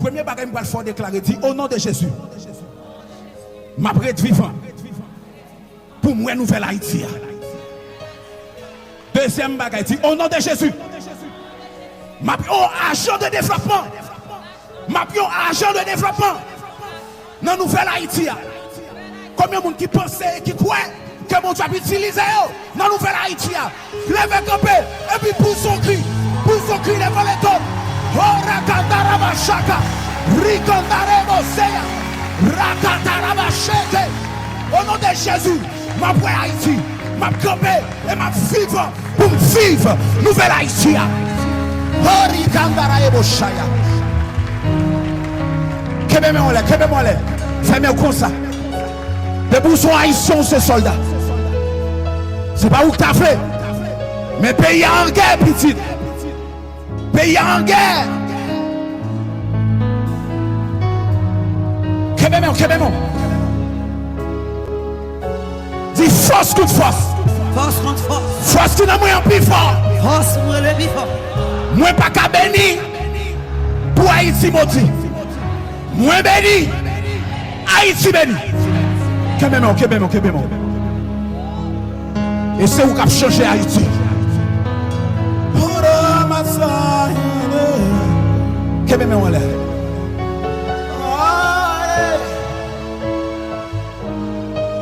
Premier bagage que je vais déclarer, dit au nom de Jésus. Ma prête vivant. Pour moi, nouvelle Haïti. Deuxième bagage, dit au nom de Jésus. Ma agent de développement. Ma agent de développement. Dans nouvelle Haïti. Combien de monde qui pensait, qui croit que mon Dieu a utilisé dans nouvelle Haïti. Levez campé et puis pour son cri devant les tombes. Oh, Rakandara Shaka, Rikandarebo Seya, Rakataraba Sheke. Au nom de Jésus, ma voix Haïti, ma campé et ma vivre pour vivre nouvelle Haïti. Oh, Rikandarebo Shaya. Kébé-moi-les. Fais-moi comme ça. Les bourgeois haïtiens, ces soldats. C'est pas où que t'as fait. Mais pays en guerre, petit. Pays en guerre. Kébé-moi. Dis force contre force. Force contre force. Force qui n'a moins en plus fort. Force pour le plus fort. Moi pas qu'à béni. Pour Haïti maudit. Moi béni. Haïti béni. Kébé-moi. Et c'est où qu'a changé Haïti. Kébé-moi là.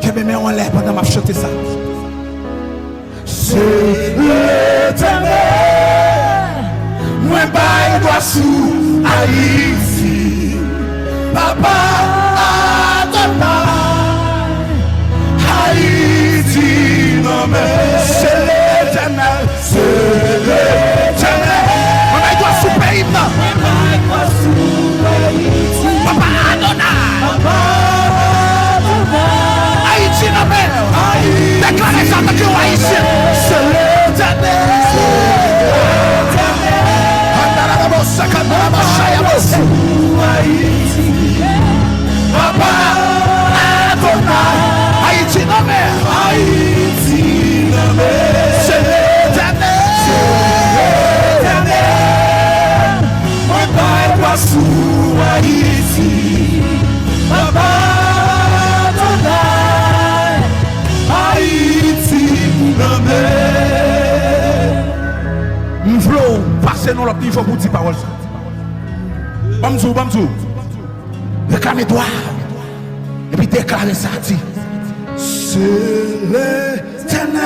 Kébé-moi là pendant que je chante ça. C'est l'Éternel. Moi bail doit sous Haïti. Papa Adonaï Haïti. C'est l'Éternel. Moi bail doit sous pays. Papa Adonaï. Haïti non mais. Déclarez ça avec le haïtien. C'est l'Éternel. Papa Adonaï Haïti non mais. C'est l'Éternel. Moi pas sous Haïti. Papa Adonaï Haïti non mais. M'flow passer dans l'autre niveau pour dire parole. Bamzou. Réclamez-toi. Et puis déclarez ça. C'est l'Éternel.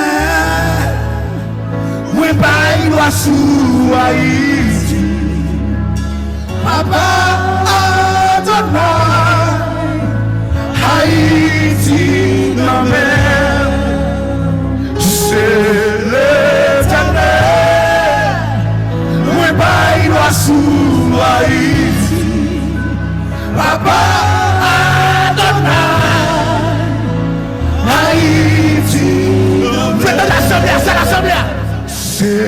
Moi bail doit sous Haïti. Papa Adonaï Haïti non mais. C'est l'Éternel. Moi bail doit sous Haïti. Papa Adonaï Haïti. C'est l'assemblée, c'est l'assemblée. C'est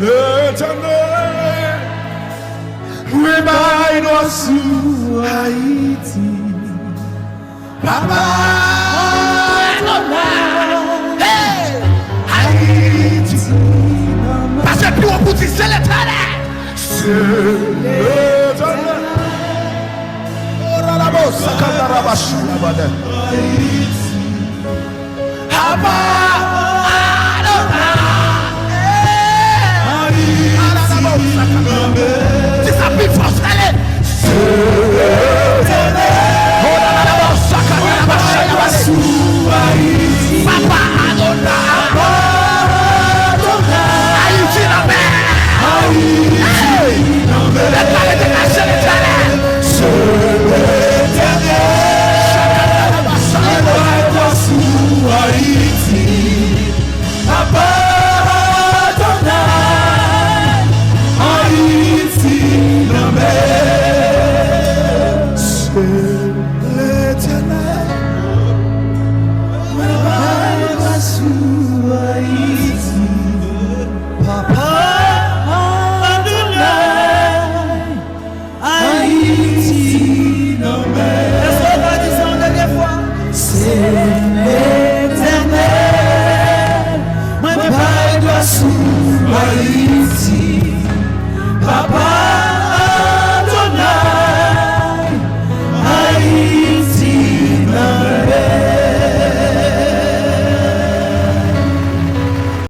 l'Éternel. Oui, bail doit sous Haïti. Papa Adonaï Haïti. Parce que plus on vous dit c'est l'Éternel. C'est l'Éternel. Papa Adonaï. C'est ça plus force, allez. C'est l'Éternel. Papa Adonaï Haïti non mais. Déclarez l'Éternel. C'est Haïti, Papa Adonaï Haïti non mais. C'est l'Éternel. Papa sous Haïti, Papa Adonaï Haïti non mais.